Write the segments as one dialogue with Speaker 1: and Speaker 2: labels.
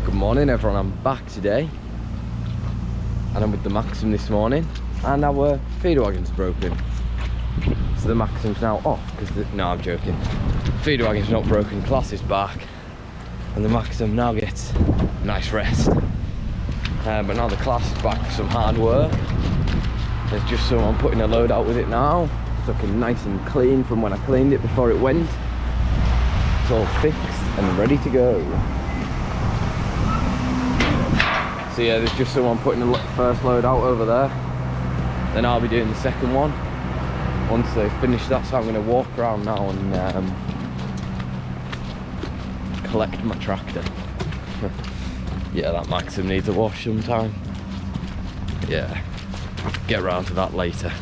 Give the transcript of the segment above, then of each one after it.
Speaker 1: Good morning everyone, I'm back today and I'm with the Maxim this morning and our feeder wagon's broken. So the Maxim's now off because no, I'm joking. Feeder wagon's not broken, Claas is back and the Maxim now gets a nice rest. But now the Claas is back for some hard work. There's just someone putting a load out with it now. It's looking nice and clean from when I cleaned it before it went. It's all fixed and ready to go. So yeah, there's just someone putting the first load out over there. Then I'll be doing the second one once they finish that. So I'm going to walk around now and collect my tractor. Yeah, that Maxim needs a wash sometime. Yeah, get around to that later.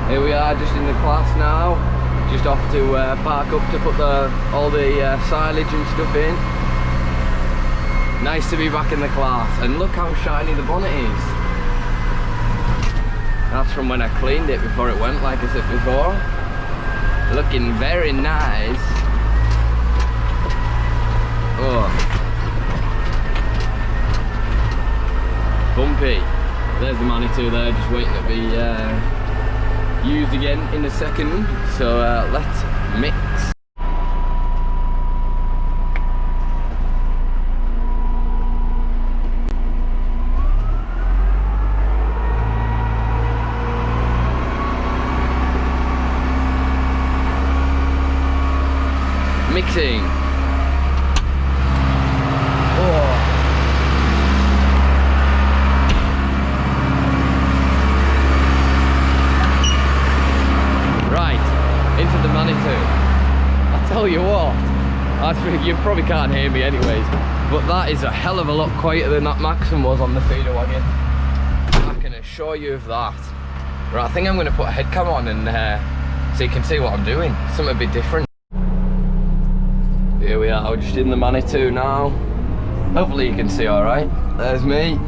Speaker 1: Here we are, just in the Claas now, just off to park up to put all the silage and stuff in. Nice to be back in the Claas, and look how shiny the bonnet is. That's from when I cleaned it before it went, like I said before. Looking very nice. Oh. Bumpy. There's the Manitou there, just waiting to be used again in a second, so let's mix. Mixing. Into the Manitou. I tell you what, you probably can't hear me anyways, but that is a hell of a lot quieter than that Maxim was on the feeder wagon. I can assure you of that. Right, I think I'm going to put a head cam on and so you can see what I'm doing. Something a bit different. Here we are, we're just in the Manitou now. Hopefully you can see alright. There's me.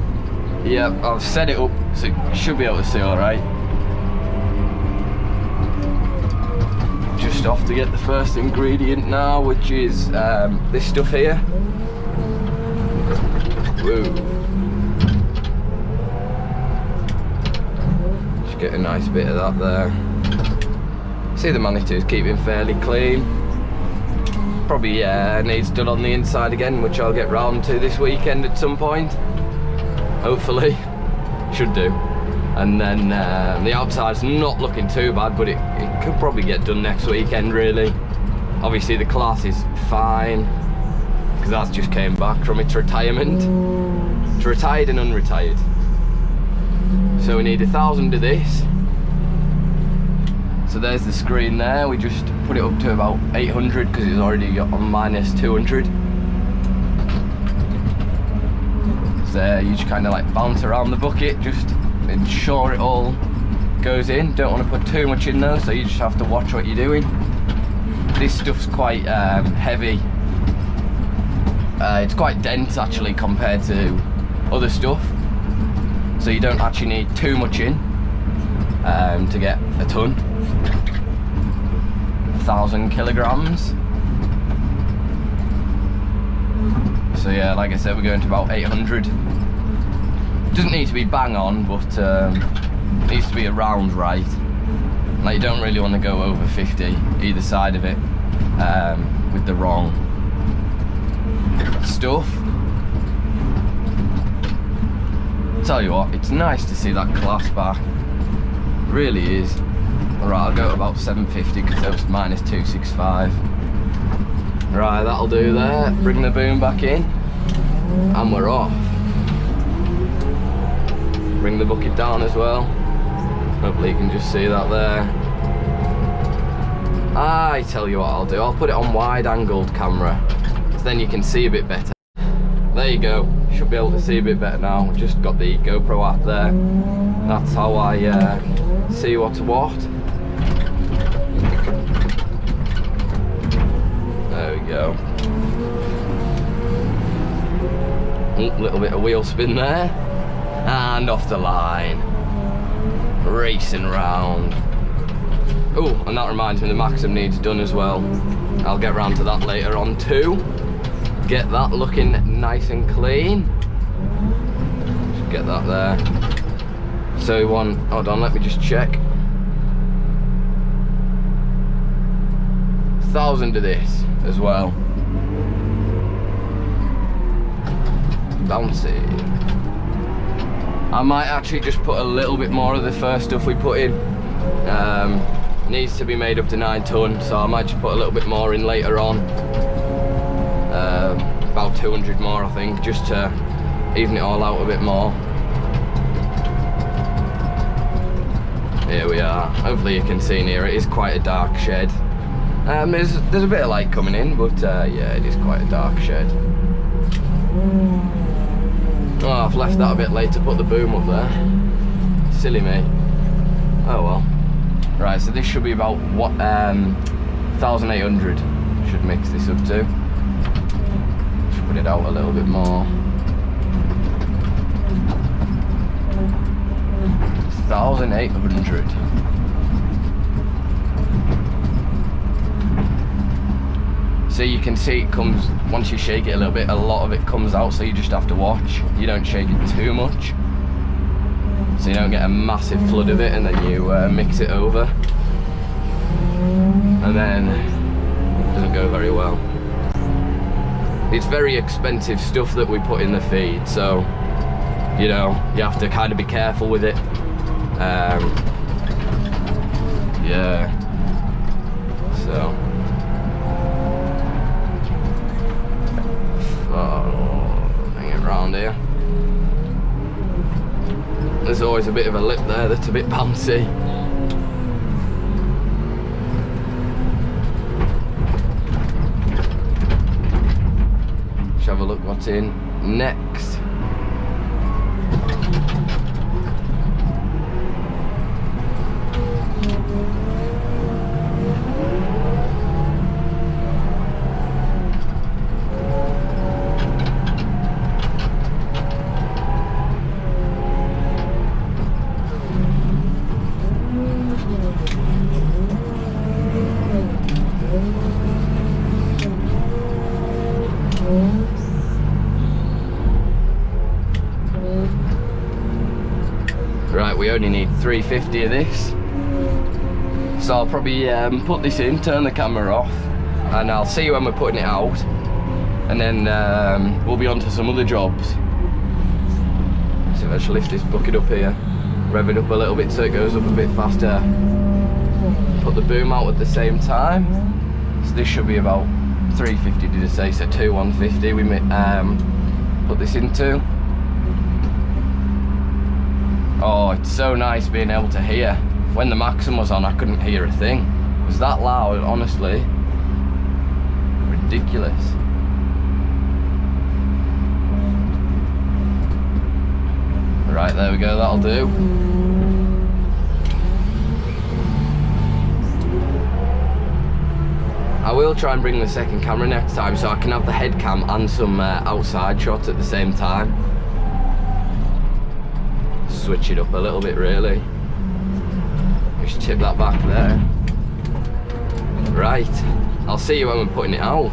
Speaker 1: Yep, I've set it up so you should be able to see alright. Just off to get the first ingredient now, which is this stuff here. Woo. Just get a nice bit of that there. See, the Manitou's keeping fairly clean. Probably needs done on the inside again, which I'll get round to this weekend at some point. Hopefully, should do. And then the outside's not looking too bad, but it could probably get done next weekend really. Obviously the Claas is fine, because that's just came back from its retirement. It's retired and unretired. So we need 1,000 of this. So there's the screen there, we just put it up to about 800 because it's already on minus 200. So you just kind of like bounce around the bucket, just ensure it all goes in. Don't want to put too much in though, so you just have to watch what you're doing. This stuff's quite heavy. It's quite dense actually compared to other stuff, so you don't actually need too much in to get a ton. 1,000 kilograms. So yeah, like I said, we're going to about 800. Doesn't need to be bang on, but needs to be around right. Like, you don't really want to go over 50 either side of it with the wrong stuff. Tell you what, it's nice to see that Claas back. It really is. Alright, I'll go to about 750 because that was minus 265. Right, that'll do there. Bring the boom back in and we're off. Bring the bucket down as well. Hopefully you can just see that there. I tell you what I'll do, I'll put it on wide angled camera, so then you can see a bit better. there you go. Should be able to see a bit better now. Just got the GoPro app there. That's how I see what's what. There we go. Little bit of wheel spin there. And off the line. Racing round. Oh, and that reminds me the Maxim needs done as well. I'll get round to that later on too. Get that looking nice and clean. Just get that there. So hold on, let me just check. 1,000 of this as well. Bouncy. I might actually just put a little bit more of the first stuff we put in. Needs to be made up to 9 ton, so I might just put a little bit more in later on. About 200 more I think, just to even it all out a bit more. Here we are. Hopefully you can see in here, it is quite a dark shed. There's a bit of light coming in, but yeah, it is quite a dark shed. Oh, I've left that a bit late to put the boom up there. Silly me. Oh well. Right, so this should be about what 1,800 should mix this up to. Should put it out a little bit more. 1,800. So you can see it comes, once you shake it a little bit, a lot of it comes out, so you just have to watch. You don't shake it too much, so you don't get a massive flood of it, and then you mix it over, and then it doesn't go very well. It's very expensive stuff that we put in the feed, so you know, you have to kind of be careful with it. Yeah, so bring it round here. There's always a bit of a lip there that's a bit bouncy. Let's have a look what's in next. Right, we only need 350 of this, so I'll probably put this in, turn the camera off, and I'll see you when we're putting it out, and then we'll be on to some other jobs. So let's lift this bucket up here, rev it up a little bit so it goes up a bit faster, put the boom out at the same time. So this should be about 350, did I say? So 150 we put this into. Oh, it's so nice being able to hear. When the Maxim was on, I couldn't hear a thing. It was that loud, honestly. Ridiculous. Right, there we go, that'll do. I will try and bring the second camera next time so I can have the head cam and some outside shots at the same time. Switch it up a little bit really. Just tip that back there. Right, I'll see you when we're putting it out.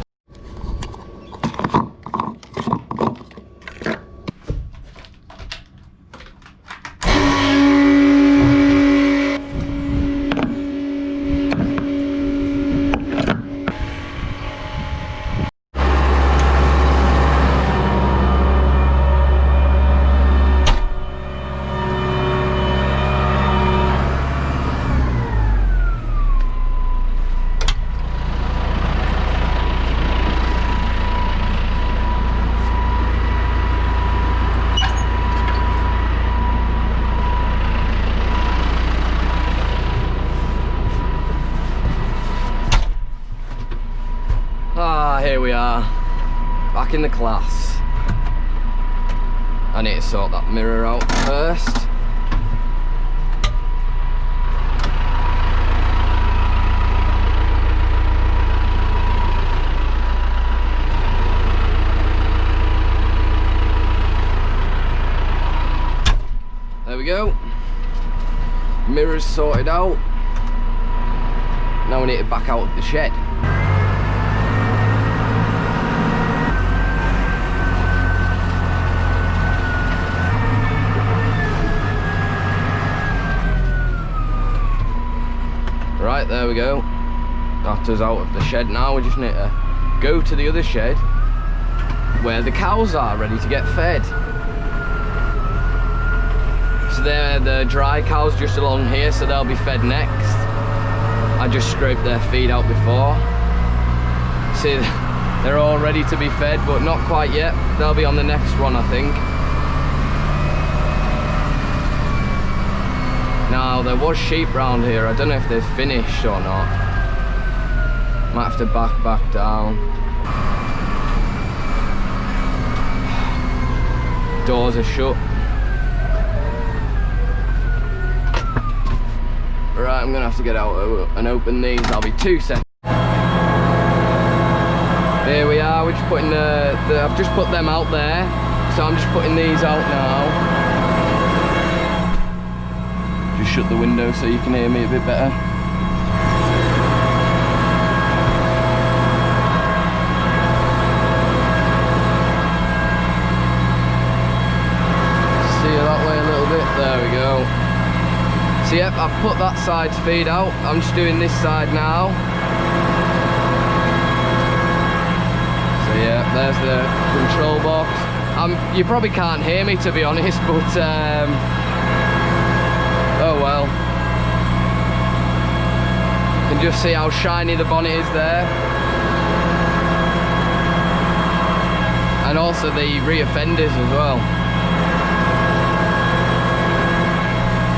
Speaker 1: Here we are, back in the Claas. I need to sort that mirror out first. There we go. Mirror's sorted out. Now we need to back out of the shed. Right, there we go. That's us out of the shed now. We just need to go to the other shed where the cows are ready to get fed. So they're the dry cows just along here, so they'll be fed next. I just scraped their feed out before. See, they're all ready to be fed, but not quite yet. They'll be on the next one, I think. Now, there was sheep round here. I don't know if they've finished or not. Might have to back down. Doors are shut. Right, I'm gonna have to get out and open these. I'll be 2 seconds. Here we are. We're just putting I've just put them out there, so I'm just putting these out now. Just shut the window so you can hear me a bit better. See you that way a little bit. There we go. So yep, I've put that side's feed out. I'm just doing this side now. So yeah, there's the control box. You probably can't hear me, to be honest, but oh well. You can just see how shiny the bonnet is there. And also the rear fenders as well.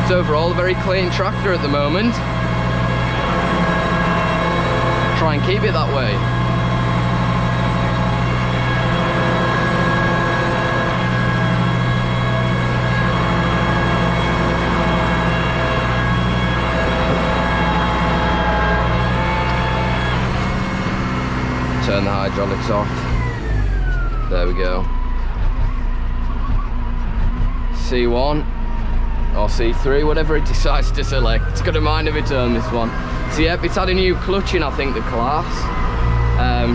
Speaker 1: It's overall a very clean tractor at the moment. Try and keep it that way. Turn the hydraulics off. There we go. C1 or C3, whatever it decides to select. It's got a mind of its own, this one. So yep, it's had a new clutch in, I think, the Claas,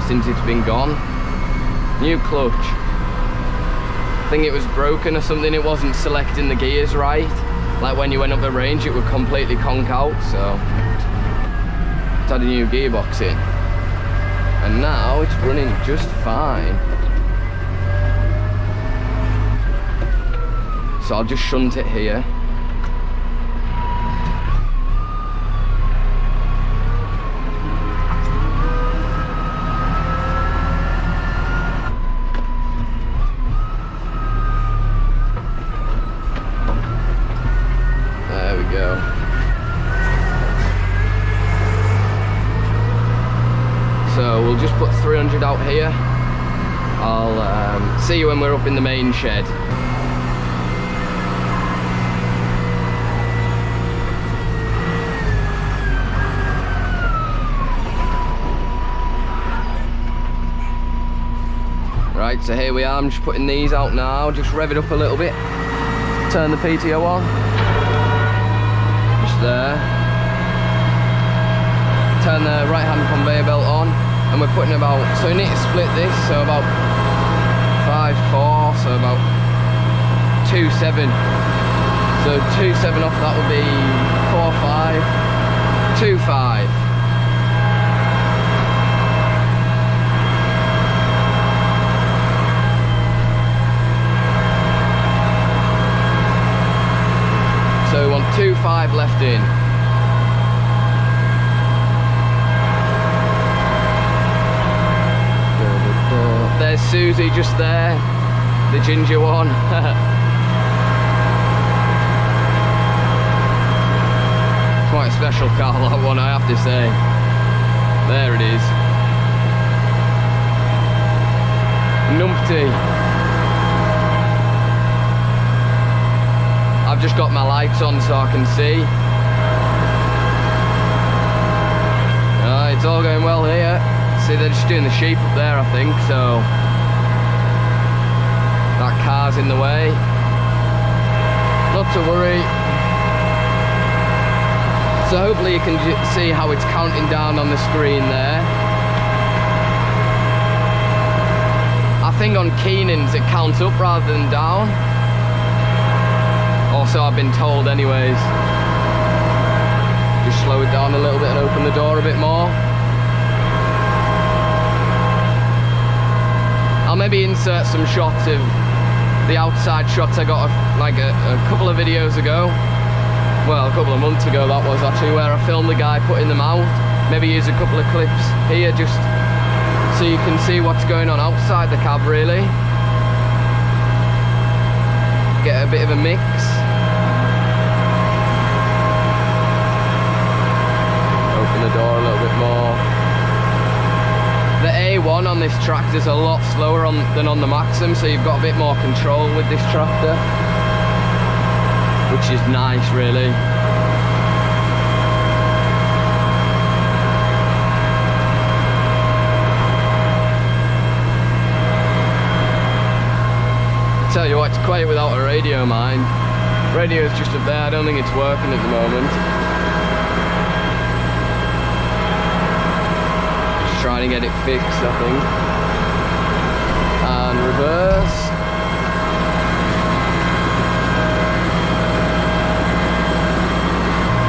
Speaker 1: since it's been gone. New clutch. I think it was broken or something. It wasn't selecting the gears right. Like when you went up the range, it would completely conk out. So it's had a new gearbox in. And now it's running just fine. So I'll just shunt it here. There we go. So we'll just put 300 out here. I'll see you when we're up in the main shed. Right, so here we are. I'm just putting these out now. Just rev it up a little bit. Turn the PTO on. Just there. Turn the right hand conveyor belt on, and we're putting about, so we need to split this, so about 5/4, so about 2/7. So 2/7 off that would be 4/5, 2/5. So we want 2/5 left in. There's Susie just there, the ginger one. Quite a special car, that one, I have to say. There it is. Numpty. I've just got my lights on so I can see. It's all going well here. See, they're just doing the sheep up there, I think, so that car's in the way. Not to worry. So hopefully you can see how it's counting down on the screen there. I think on Keenan's it counts up rather than down. Also, I've been told anyways. Just slow it down a little bit and open the door a bit more. I'll maybe insert some shots of the outside shots I got like a couple of videos ago. Well, a couple of months ago that was actually, where I filmed the guy putting them out. Maybe use a couple of clips here just so you can see what's going on outside the cab really. Get a bit of a mix. Open the door a little bit more. The A1 on this tractor is a lot slower than on the Maxim, so you've got a bit more control with this tractor, which is nice really. Tell you what, it's quiet without a radio, mind. Radio's just up there, I don't think it's working at the moment. Trying to get it fixed, I think. And reverse.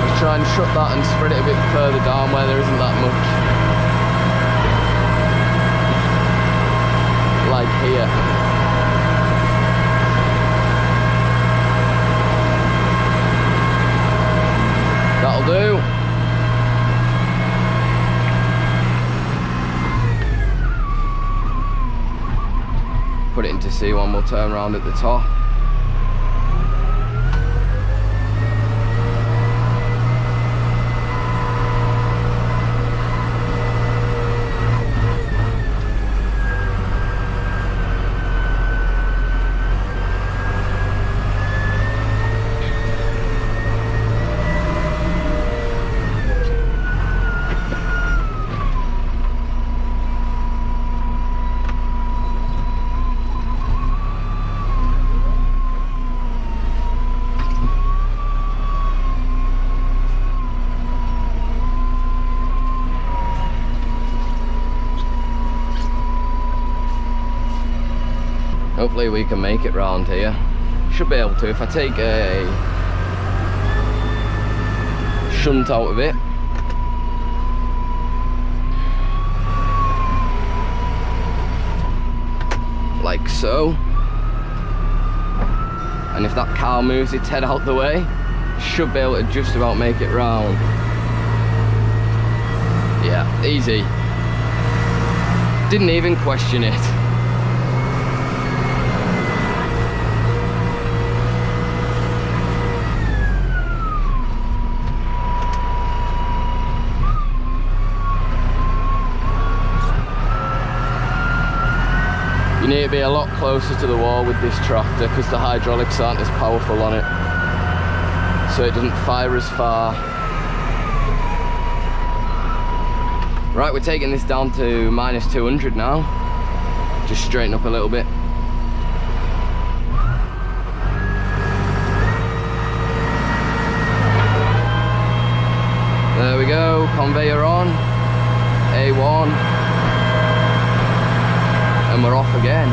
Speaker 1: Just try and shut that and spread it a bit further down where there isn't that much. Like here. That'll do. Put it into C1, we'll turn around at the top. Hopefully we can make it round here. Should be able to if I take a shunt out of it. Like so. And if that car moves its head out the way, should be able to just about make it round. Yeah, easy. Didn't even question it. You need to be a lot closer to the wall with this tractor because the hydraulics aren't as powerful on it, so it doesn't fire as far. Right, we're taking this down to -200 now. Just straighten up a little bit. There we go, conveyor on, A1. And we're off again.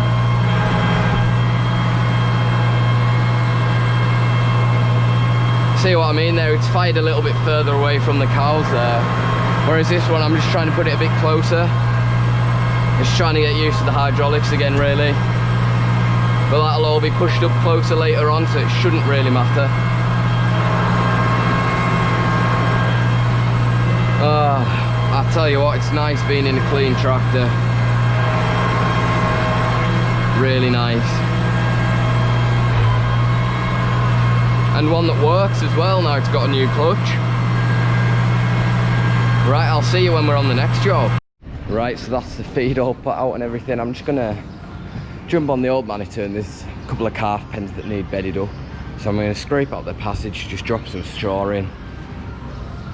Speaker 1: See what I mean there? It's fired a little bit further away from the cows there. Whereas this one, I'm just trying to put it a bit closer. Just trying to get used to the hydraulics again, really. But that'll all be pushed up closer later on, so it shouldn't really matter. I tell you what, it's nice being in a clean tractor. Really nice. And one that works as well now it's got a new clutch. Right, I'll see you when we're on the next job. Right, so that's the feed all put out and everything. I'm just gonna jump on the old Manitou, and there's a couple of calf pens that need bedded up. So I'm going to scrape out the passage, just drop some straw in.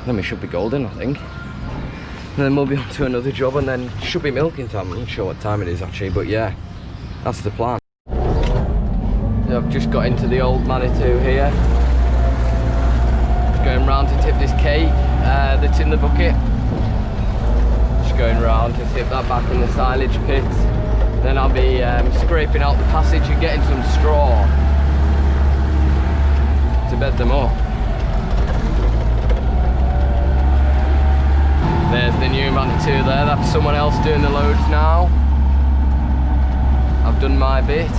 Speaker 1: Then we should be golden, I think. And then we'll be on to another job, and then should be milking time. I'm not sure what time it is actually, but yeah, that's the plan. So I've just got into the old Manitou here. Just going round to tip this cake that's in the bucket. Just going round to tip that back in the silage pit. Then I'll be scraping out the passage and getting some straw to bed them up. There's the new Manitou there, that's someone else doing the loads now. I've done my bit.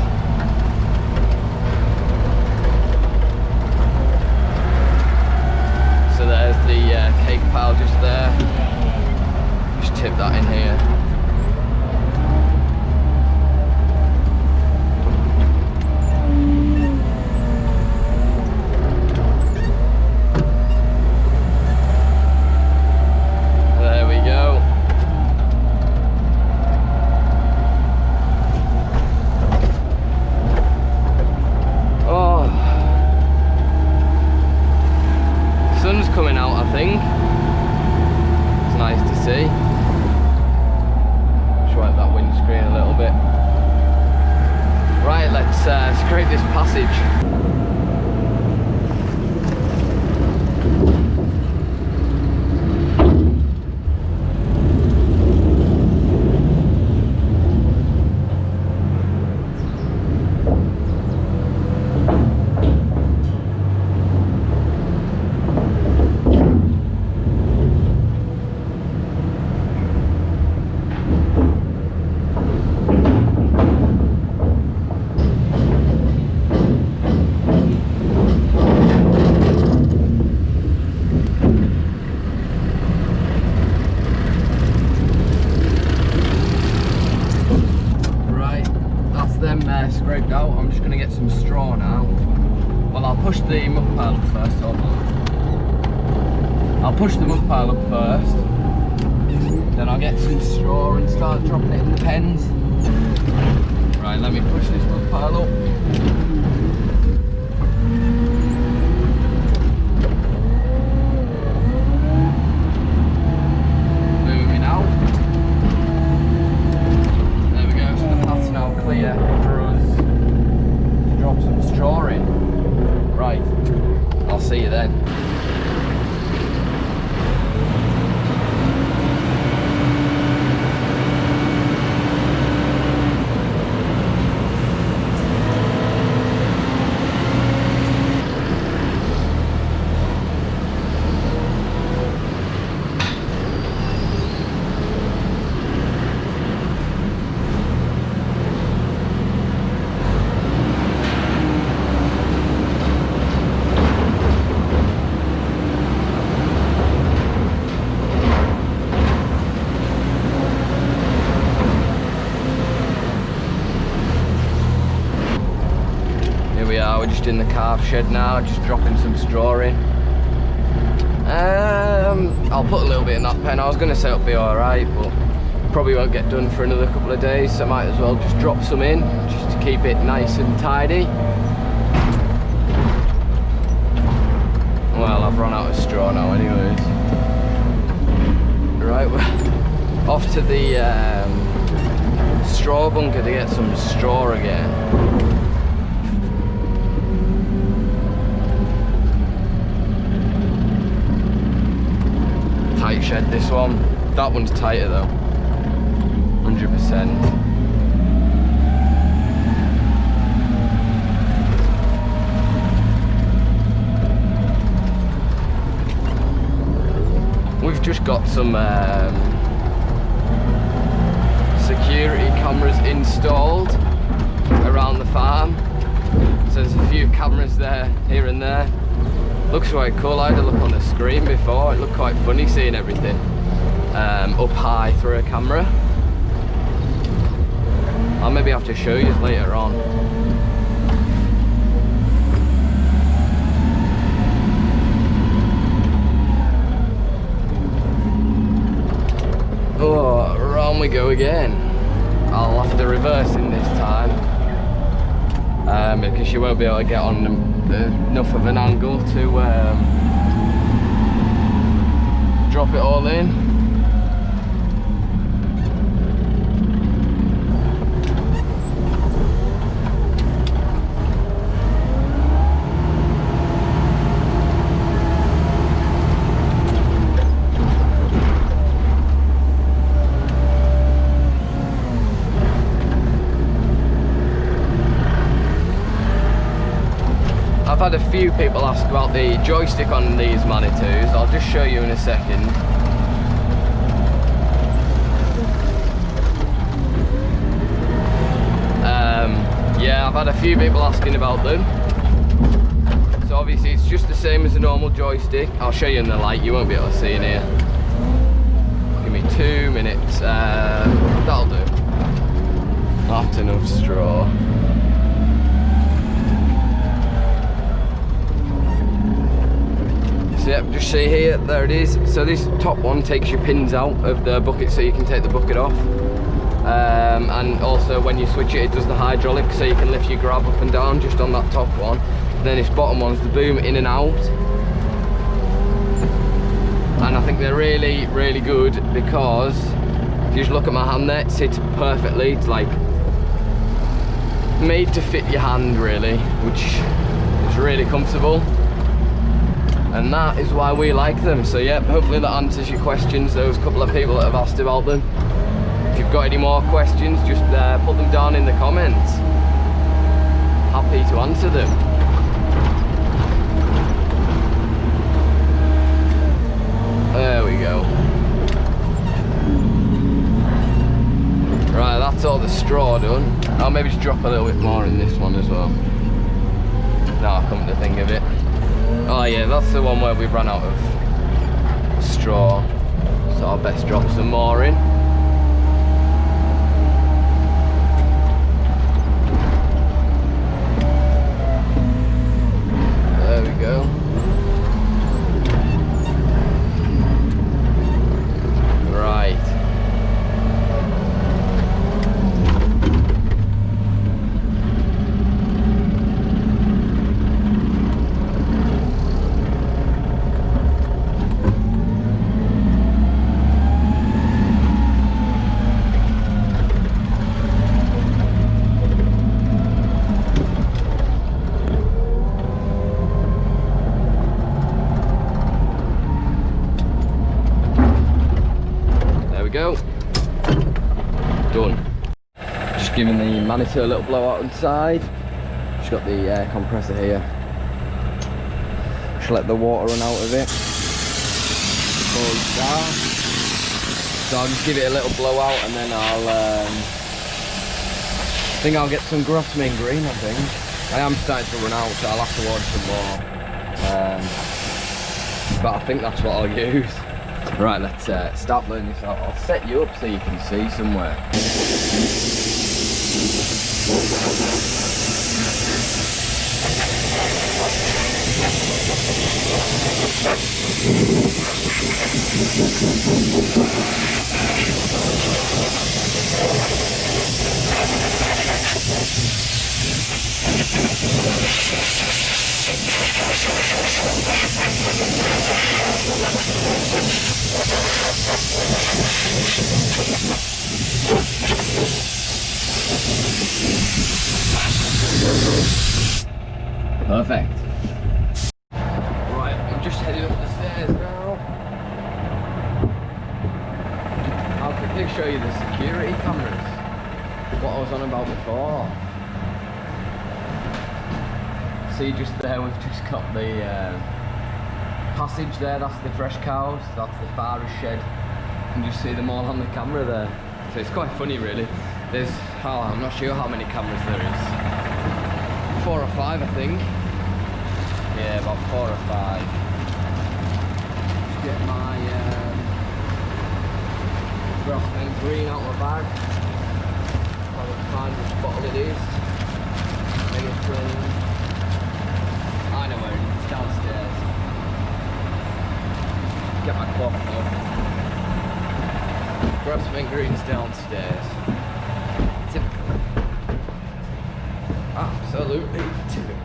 Speaker 1: So there's the cake pile just there. Just tip that in here. Scrape this passage. Scraped out. I'm just going to get some straw now. Well, I'll push the muck pile up first. Hold on. I'll push the muck pile up first, then I'll get some straw and start dropping it in the pens. Right, let me push this muck pile up. Moving out. There we go, so the path's now clear for us to drop some straw in. Right, I'll see you then. We're just in the calf shed now, just dropping some straw in. I'll put a little bit in that pen. I was going to say it'll be alright, but probably won't get done for another couple of days, so I might as well just drop some in, just to keep it nice and tidy. Well, I've run out of straw now anyways. Right, we're off to the straw bunker to get some straw again. Tight shed, this one. That one's tighter though, 100%. We've just got some security cameras installed around the farm. So there's a few cameras there, here and there. Looks quite cool. I had a look on the screen before. It looked quite funny seeing everything up high through a camera. I'll maybe have to show you later on. Oh, around we go again. I'll have to reverse in this time. because you won't be able to get on enough of an angle to drop it all in. I've had a few people ask about the joystick on these Manitous. I'll just show you in a second. Yeah, I've had a few people asking about them. So obviously it's just the same as a normal joystick. I'll show you in the light, you won't be able to see in here. Give me 2 minutes. That'll do. Not enough straw. So yep, just see here, there it is. So this top one takes your pins out of the bucket so you can take the bucket off. And also when you switch it, it does the hydraulic so you can lift your grab up and down just on that top one. And then this bottom one's the boom in and out. And I think they're really, really good because if you just look at my hand there, it sits perfectly. It's like made to fit your hand really, which is really comfortable. And that is why we like them. So yeah, hopefully that answers your questions, those couple of people that have asked about them. If you've got any more questions, just put them down in the comments. Happy to answer them. There we go. Right, that's all the straw done. I'll maybe just drop a little bit more in this one as well. Now I come to think of it. Oh yeah, that's the one where we've run out of straw. So I'll best drop some more in. There we go. Right. Go. Done. Just giving the Manitou a little blowout inside. Just got the air compressor here. Just let the water run out of it. Full start. So I'll just give it a little blowout and then I think I'll get some Grossman green, I think. I am starting to run out, so I'll have to order some more. But I think that's what I'll use. Right, let's start blowing this out. I'll set you up so you can see somewhere. Perfect. Right, I'm just heading up the stairs now. I'll quickly show you the security cameras. What I was on about before. See just there, we've just got the passage there, that's the fresh cows, that's the farrier shed. You can just see them all on the camera there. So it's quite funny really. There's, I'm not sure how many cameras there is. 4 or 5 I think. Yeah, about 4 or 5. Just get my Grossman green out of my bag. I'll find which bottle it is. Make it clean. I know where it is, it's downstairs. Get my clock though. Grossman green's downstairs. Typical. Absolutely absolutely typical.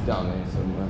Speaker 1: Down here somewhere.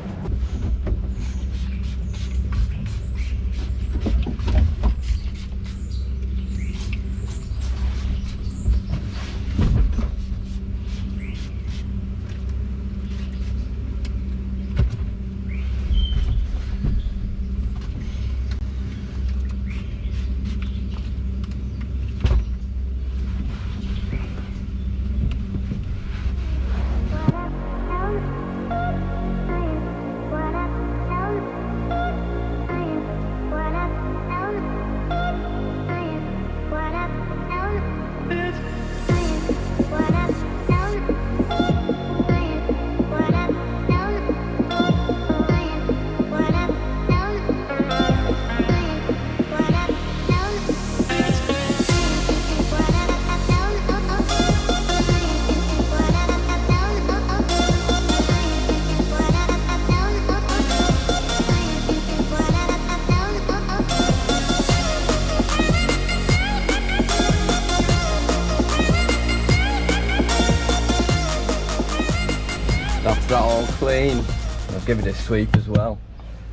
Speaker 1: That's that all clean. I'll give it a sweep as well.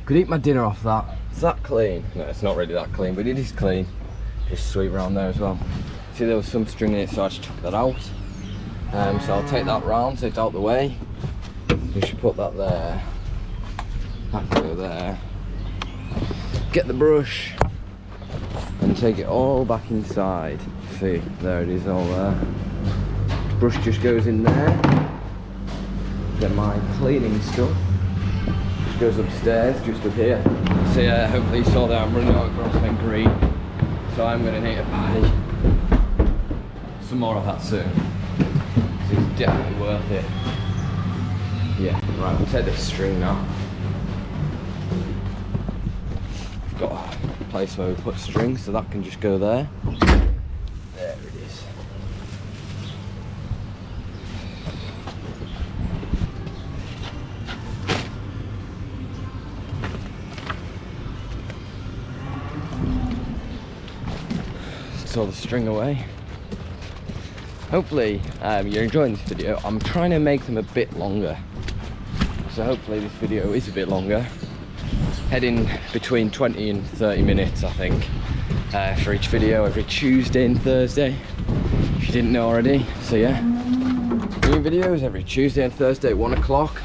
Speaker 1: Could eat my dinner off that. Is that clean? No, it's not really that clean, but it is clean. Just sweep around there as well. See, there was some string in it, so I just took that out. So I'll take that round so it's out the way. We should put that there. That can go there. Get the brush and take it all back inside. See, there it is all there. Brush just goes in there. Get my cleaning stuff. Just goes upstairs, just up here. So yeah, hopefully you saw that I'm running out of grass and green. So I'm going to need to buy some more of that soon. So it's definitely worth it. Yeah, right, we'll take this string now. I've got a place where we put strings, so that can just go there. There it is. Saw the string away. Hopefully you're enjoying this video. I'm trying to make them a bit longer, so hopefully this video is a bit longer, heading between 20 and 30 minutes I think, for each video, every Tuesday and Thursday, if you didn't know already. So yeah, new videos every Tuesday and Thursday at 1 o'clock.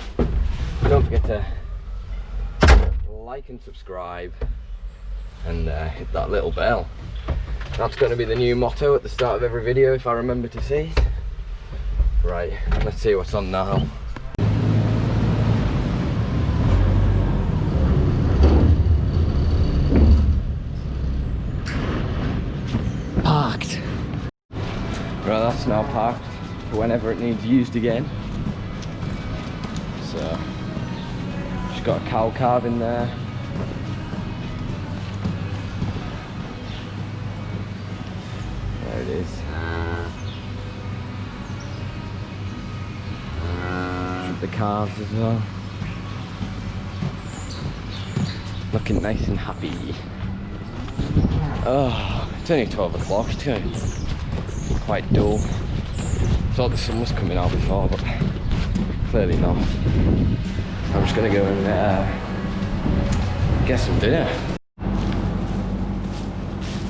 Speaker 1: Don't forget to like and subscribe and hit that little bell. That's going to be the new motto at the start of every video if I remember to say it. Right, let's see what's on now. Parked. Right, that's now parked for whenever it needs used again. So, just got a cow calf in there. There it is. Shoot the calves as well. Looking nice and happy. Oh, it's only 12 o'clock, it's going quite dull. Thought the sun was coming out before, but clearly not. I'm just going to go and get some dinner.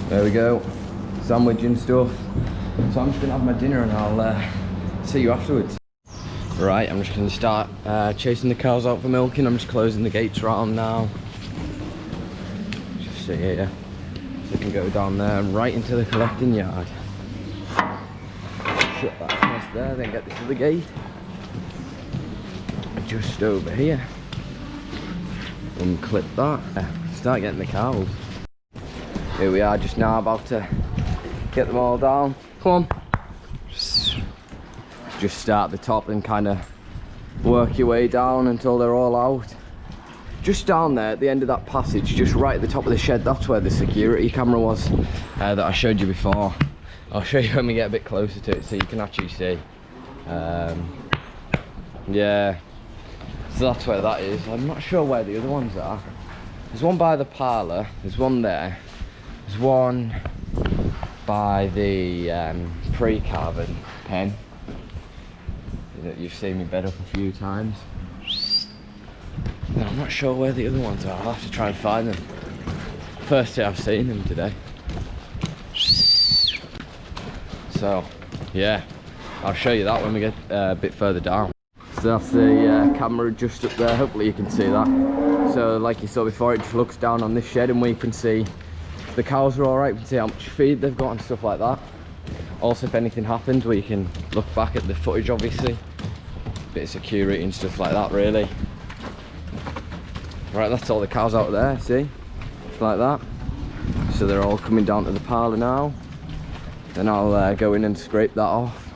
Speaker 1: There we go. Sandwich and stuff. So I'm just gonna have my dinner and I'll see you afterwards. Right, I'm just gonna start chasing the cows out for milking. I'm just closing the gates round now. Just sit here, so I can go down there and right into the collecting yard. Shut that across there, then get this other gate. Just over here. Unclip that. Start getting the cows. Here we are, just now about to get them all down. Come on. Just start at the top and kind of work your way down until they're all out. Just down there at the end of that passage, just right at the top of the shed, that's where the security camera was that I showed you before. I'll show you when we get a bit closer to it so you can actually see. Yeah, so that's where that is. I'm not sure where the other ones are. There's one by the parlour, there's one there, there's one by the pre-calving pen, that you've seen me bed up a few times. And I'm not sure where the other ones are. I'll have to try and find them. First day I've seen them today. So yeah, I'll show you that when we get a bit further down. So that's the camera just up there, hopefully you can see that. So like you saw before, it just looks down on this shed and we can see the cows are alright, we can see how much feed they've got and stuff like that. Also, if anything happens, we can look back at the footage, obviously. Bit of security and stuff like that, really. Right, that's all the cows out there, see? Just like that. So they're all coming down to the parlour now. Then I'll go in and scrape that off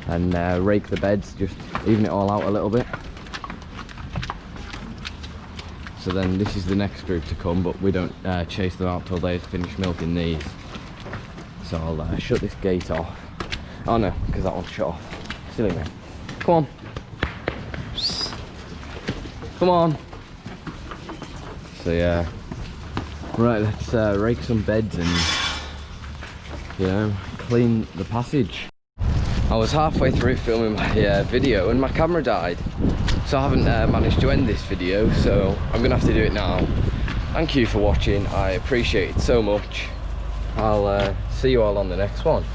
Speaker 1: and rake the beds, just even it all out a little bit. So then this is the next group to come, but we don't chase them out till they've finished milking these. So I'll shut this gate off. Oh no, because that one's shut off. Silly man. Come on. Come on. So yeah. Right, let's rake some beds and, you know, clean the passage. I was halfway through filming my video and my camera died. So I haven't managed to end this video, so I'm gonna have to do it now. Thank you for watching, I appreciate it so much. I'll see you all on the next one.